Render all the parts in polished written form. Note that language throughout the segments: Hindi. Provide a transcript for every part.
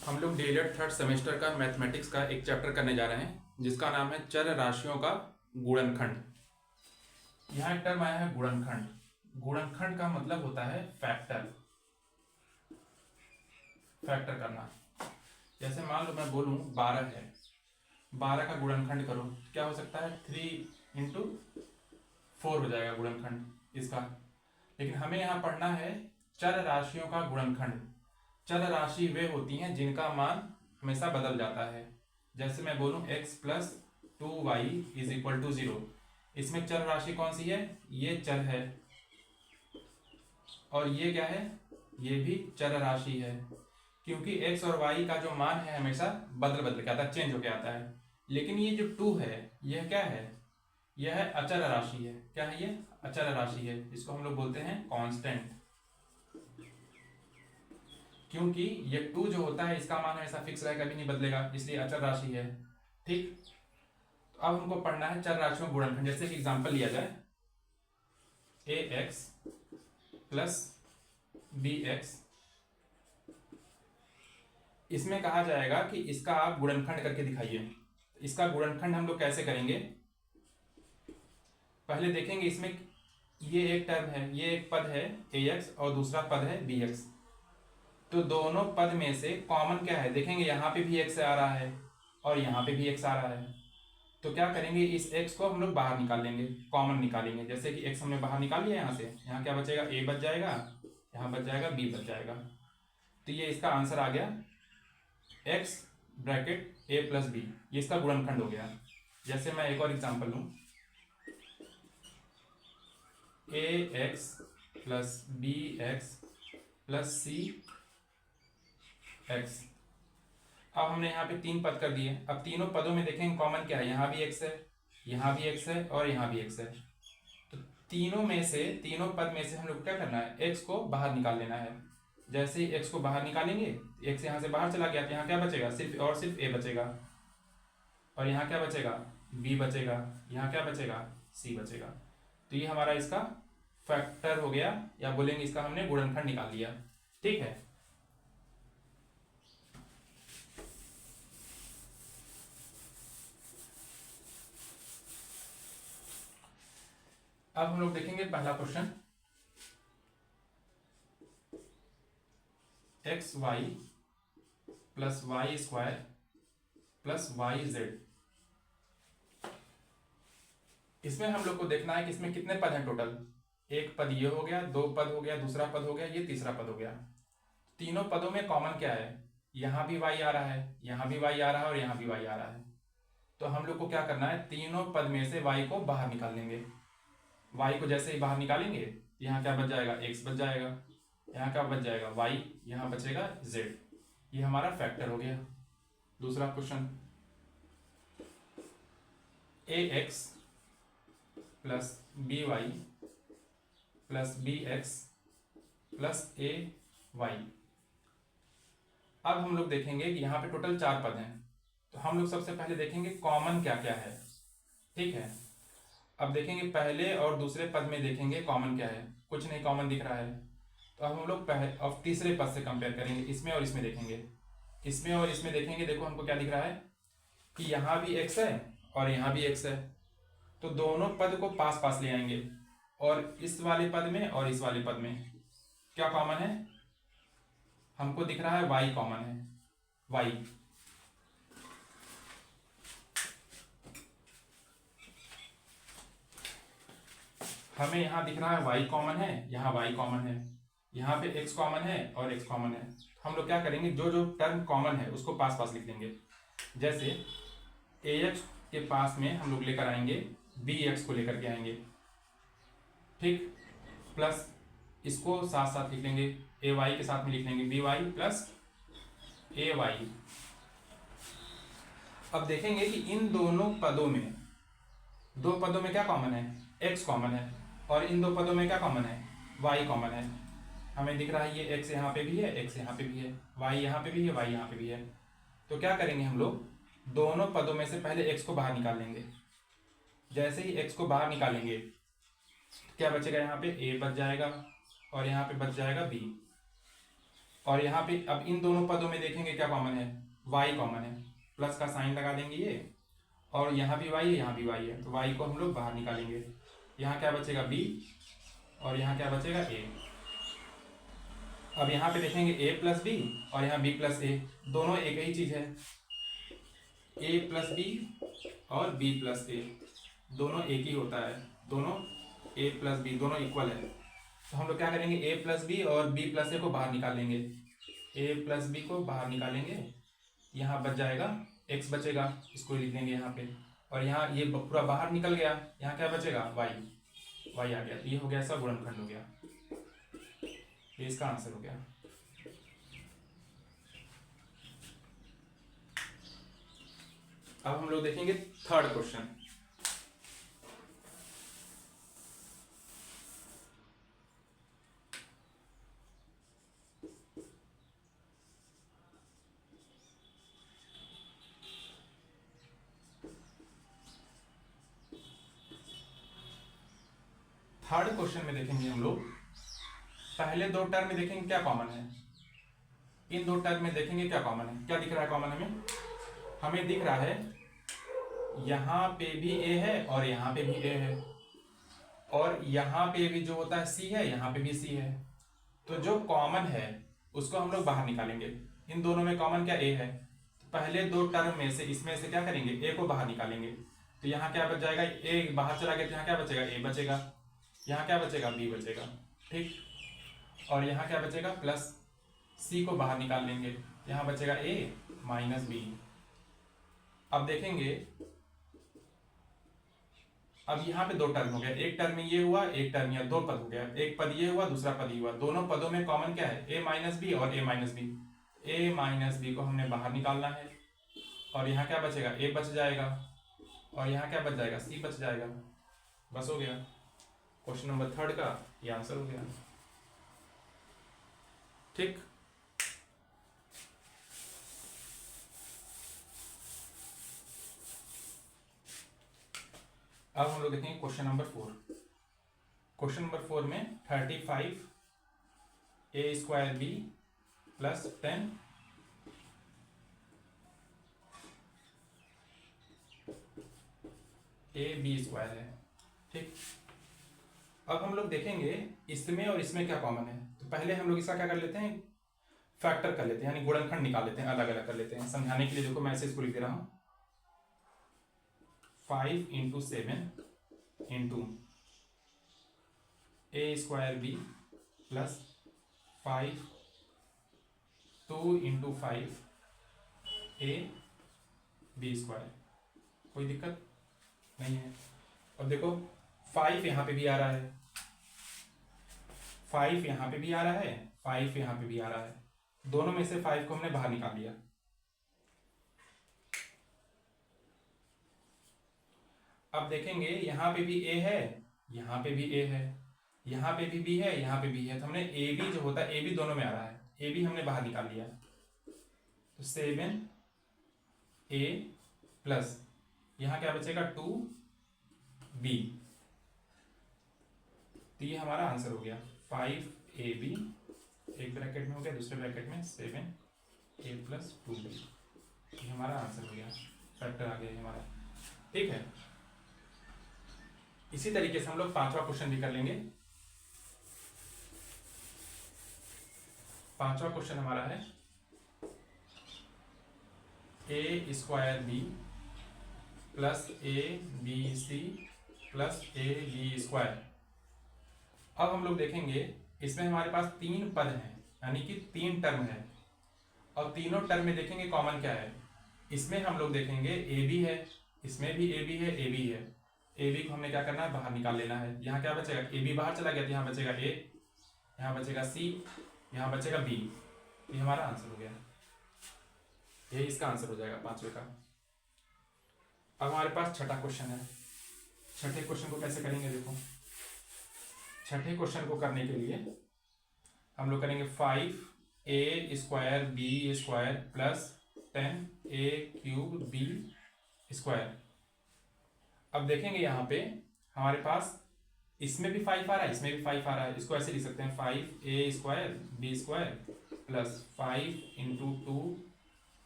हम लोग डीएलएड थर्ड सेमेस्टर का मैथमेटिक्स का एक चैप्टर करने जा रहे हैं जिसका नाम है चर राशियों का गुणनखंड। यहाँ एक टर्म आया है गुणनखंड। गुणनखंड का मतलब होता है फैक्टर, फैक्टर करना। जैसे मान लो मैं बोलूँ 12 है, 12 का गुणनखंड करो, क्या हो सकता है 3 × 4 हो जाएगा गुणनखंड इसका। लेकिन हमें यहाँ पढ़ना है चर राशियों का गुणनखंड। चर राशि वे होती हैं जिनका मान हमेशा बदल जाता है। जैसे मैं बोलूं x plus 2y is equal to 0, इसमें चर राशि कौन सी है? ये चर है। और ये क्या है? ये भी चर राशि है, क्योंकि x और y का जो मान है हमेशा बदल बदल के आता है, चेंज होके आता है। लेकिन ये जो 2 है, यह क्या है? यह है अचर राशि है। क्या है ये? अचर राशि है। इसको हम लोग बोलते हैं कांस्टेंट, क्योंकि ये 2 जो होता है इसका मान हमेशा फिक्स रहेगा, कभी नहीं बदलेगा, इसलिए अचर राशि है। ठीक, तो अब हमको पढ़ना है चर राशियों गुणनखंड। जैसे कि एग्जांपल लिया जाए ax प्लस bx, इसमें कहा जाएगा कि इसका आप गुणनखंड करके दिखाइए। इसका गुणनखंड हम लोग कैसे करेंगे? पहले देखेंगे इसमें ये एक टर्म है, ये एक पद है ax और दूसरा पद है bx। तो दोनों पद में से कॉमन क्या है? देखेंगे यहाँ पे भी x आ रहा है और यहाँ पे भी x आ रहा है। तो क्या करेंगे, इस x को हम लोग बाहर निकाल लेंगे, कॉमन निकालेंगे। जैसे कि x हमने बाहर निकाल लिया यहाँ से, यहाँ क्या बचेगा? a बच जाएगा, यहाँ बच जाएगा b बच जाएगा। तो ये इसका आंसर आ गया x bracket a plus b, ये इसका गुणनखंड हो गया। जैसे मैं एक और एग्जांपल लूँ, ax plus bx plus c x। अब हमने यहाँ पे 3 पद कर दिए। अब तीनों पदों में देखेंगे कॉमन क्या है? यहाँ भी x है, यहाँ भी x है और यहाँ भी x है। तो तीनों में से, तीनों पद में से हम लोग क्या करना है? x को बाहर निकाल लेना है। जैसे ही x को बाहर निकालेंगे, x यहाँ से बाहर चला गया, तो यहाँ क्या बचेगा? सिर्फ और सिर्फ a बचेगा। और यहाँ क्या बचेगा? b बचेगा। यहाँ क्या बचेगा? c बचेगा। तो ये हमारा इसका फैक्टर हो गया, या बोलेंगे इसका हमने गुणनखंड निकाल लिया। ठीक है। अब हम लोग देखेंगे पहला question, X Y plus Y square plus Y Z. इसमें हम लोग को देखना है कि इसमें कितने पद हैं टोटल। एक पद ये हो गया, 2 पद हो गया, दूसरा पद हो गया, ये तीसरा पद हो गया। तीनों पदों में कॉमन क्या है? यहां भी y आ रहा है, यहां भी y आ रहा है और यहां भी y आ रहा है। तो हम लोग को क्या करना है? तीनों पद में से y को बाहर निकाल लेंगे। y को जैसे ही बाहर निकालेंगे, यहाँ क्या बच जाएगा? x बच जाएगा। यहाँ क्या बच जाएगा? y, यहाँ बचेगा z। ये हमारा फैक्टर हो गया। दूसरा question, ax plus by plus bx plus ay। अब हम लोग देखेंगे कि यहाँ पे टोटल 4 पद हैं। तो हम लोग सबसे पहले देखेंगे कॉमन क्या क्या है। ठीक है। अब देखेंगे पहले और दूसरे पद में, देखेंगे कॉमन क्या है। कुछ नहीं कॉमन दिख रहा है, तो अब हम लोग पहले और तीसरे पद से कंपेयर करेंगे। इसमें और इसमें देखेंगे, इसमें और इसमें देखेंगे। देखो हमको क्या दिख रहा है कि यहाँ भी x है और यहाँ भी x है। तो दोनों पद को पास पास ले आएंगे, और इस वाले पद में और इस वाले पद में क्या कॉमन है? हमको दिख रहा है y कॉमन है, y। हमें यहाँ दिख रहा है y कॉमन है, यहाँ y कॉमन है, यहाँ पे x कॉमन है और x कॉमन है। हम लोग क्या करेंगे, जो जो टर्म कॉमन है उसको पास पास लिख देंगे। जैसे ax के पास में हम लोग लेकर आएंगे bx को लेकर के आएंगे। ठीक, प्लस इसको साथ साथ लिख लेंगे, ay के साथ में लिख लेंगे by प्लस ay। अब देखेंगे कि इन दोनों पदों में, 2 पदों में क्या कॉमन है? x कॉमन है, और इन 2 पदों में क्या कॉमन है? y कॉमन है। हमें दिख रहा है ये x यहाँ पे भी है, x यहाँ पे भी है, y यहाँ पे भी है, y यहाँ पे भी है। तो क्या करेंगे हम लोग, दोनों पदों में से पहले x को बाहर निकाल लेंगे। जैसे ही x को बाहर निकालेंगे, क्या बचेगा? यहाँ पे a बच जाएगा और यहाँ पे बच जाएगा b। और यहाँ पे अब इन दोनों पदों में देखेंगे क्या कॉमन है, y कॉमन है, प्लस का साइन लगा देंगे ये, और यहाँ भी y है यहाँ भी y है, तो y को हम लोग बाहर निकालेंगे। यहाँ क्या बचेगा b और यहाँ क्या बचेगा a। अब यहाँ पे देखेंगे a प्लस बी और यहाँ b प्लस ए, दोनों एक ही चीज है, a प्लस बी और b प्लस ए दोनों एक ही होता है, दोनों a प्लस बी दोनों इक्वल है। तो हम लोग क्या करेंगे, a प्लस बी और b प्लस ए को बाहर निकालेंगे, a प्लस बी को बाहर निकालेंगे, यहाँ बच जाएगा x बचेगा, इसको लिख देंगे यहाँ पे, और यहाँ ये पूरा बाहर निकल गया, यहाँ क्या बचेगा y आ गया। तो ये हो गया ऐसा गुणनखंड हो गया, ये इसका आंसर हो गया। अब हम लोग देखेंगे थर्ड क्वेश्चन। थर्ड क्वेश्चन में देखेंगे हम लोग, पहले दो टर्म में देखेंगे क्या कॉमन है, इन दो टर्म में देखेंगे क्या कॉमन है। क्या दिख रहा है कॉमन हमें दिख रहा है यहाँ पे भी a है और यहाँ पे भी a है, और यहाँ पे भी जो होता है c है, यहाँ पे भी c है। तो जो कॉमन है उसको हम लोग बाहर निकालेंगे। इन दोनों में कॉमन क्या a है, तो पहले दो टर्म में से इसमें से क्या करेंगे, a को बाहर निकालेंगे। तो यहाँ क्या बच जाएगा, a बाहर चला गया तो यहाँ क्या बचेगा, a बचेगा, यहाँ क्या बचेगा, b बचेगा, ठीक। और यहाँ क्या बचेगा, प्लस c को बाहर निकाल लेंगे, यहाँ बचेगा a माइनस b। अब देखेंगे, अब यहाँ पे दो टर्म हो गया, एक टर्म ये हुआ, एक टर्म ये, दो पद हो गया, एक पद ये हुआ, दूसरा पद ये हुआ। दोनों पदों में कॉमन क्या है, a माइनस बी और a minus B. a minus B को हमने बाहर निकालना है, और यहाँ क्या बचेगा, a बच जाएगा, और यहाँ क्या बच जाएगा, c बच जाएगा। बस हो गया, क्वेश्चन नंबर थर्ड का ये आंसर हो गया, ठीक। अब हम लोग देखेंगे क्वेश्चन नंबर 4। क्वेश्चन नंबर 4 में 35 a square b plus 10 a b square है, ठीक। अब हम लोग देखेंगे इसमें और इसमें क्या कॉमन है। तो पहले हम लोग इसका क्या कर लेते हैं, फैक्टर कर लेते हैं, यानी गुणनखंड निकाल लेते हैं, अलग अलग कर लेते हैं। समझाने के लिए देखो मैं ऐसे इसको लिख दे रहा हूं, 5 into 7 into a square b plus 5 2 into 5 a b square. कोई दिक्कत नहीं है। और देखो 5 यहाँ पे भी आ रहा है, 5 यहाँ पे भी आ रहा है, 5 यहाँ पे भी आ रहा है, दोनों में से 5 को हमने बाहर निकाल लिया। अब देखेंगे यहाँ पे भी a है, यहाँ पे भी a है, यहाँ पे भी b है, यहाँ पे b है, तो हमने a b जो होता है, a b दोनों में आ रहा है, a b हमने बाहर निकाल लिया। तो 7a प्लस यहाँ क्या बचेगा, 2b। तो ये हमारा आंसर हो गया 5ab, एक ब्रैकेट में हो गया, दूसरे ब्रैकेट में 7a प्लस 2b। ये हमारा आंसर हो गया, फैक्टर आ गया हमारा, ठीक है। इसी तरीके से हम लोग पांचवा क्वेश्चन भी कर लेंगे। पांचवा क्वेश्चन हमारा है a square b plus a b c plus a b square. अब हम लोग देखेंगे इसमें हमारे पास तीन पद हैं, यानी कि तीन टर्म है, और तीनों टर्म में देखेंगे कॉमन क्या है। इसमें हम लोग देखेंगे a b है, इसमें भी a b है, a b है, ए बी को हमने क्या करना है, बाहर निकाल लेना है। यहाँ क्या बचेगा, ए बी बाहर चला गया तो यहाँ बचेगा ए, यहाँ बचेगा सी, यहाँ बचेगा बी। ये हमारा आंसर हो गया, यही इसका आंसर हो जाएगा पांचवे का। अब हमारे पास छठा क्वेश्चन है। छठे क्वेश्चन को कैसे करेंगे, देखो छठे क्वेश्चन को करने के लिए हम लोग करेंगे 5a square b square plus 10a cube b square. अब देखेंगे यहाँ पे हमारे पास इसमें भी 5 आ रहा है, इसमें भी 5 आ रहा है, इसको ऐसे लिख सकते हैं 5a square b square plus 5 into 2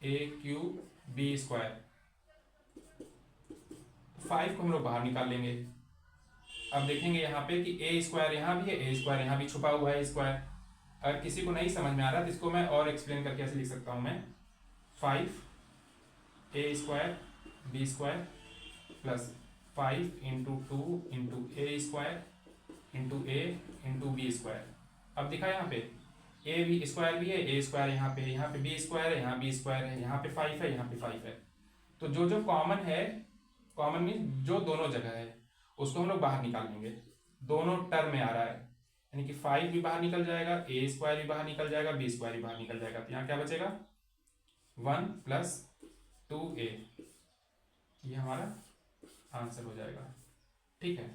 ए क्यूब बी स्क्वायर। 5 को हम लोग बाहर निकाल लेंगे। अब देखेंगे यहाँ पे कि ए स्क्वायर यहाँ भी है, ए स्क्वायर यहाँ भी छुपा हुआ है स्क्वायर। अगर किसी को नहीं समझ में आ रहा तो इसको मैं और एक्सप्लेन करके ऐसे लिख सकता हूँ मैं, 5 A square B square plus 5 into 2 into A square into A into B square. अब दिखा यहाँ पे ए भी स्क्वायर भी है, ए स्क्वायर यहाँ पे बी स्क्वायर है, यहाँ बी स्क्वायर है, यहाँ पे 5 है, यहाँ पे 5 है। तो जो जो कॉमन है, कॉमन मीन जो दोनों जगह है, उसको हम लोग बाहर निकाल लेंगे। दोनों टर्म में आ रहा है, यानी कि 5 भी बाहर निकल जाएगा, ए स्क्वायर भी बाहर निकल जाएगा, बी स्क्वायर भी बाहर निकल जाएगा। तो यहाँ क्या बचेगा, 1 प्लस 2a। ये हमारा आंसर हो जाएगा। ठीक है।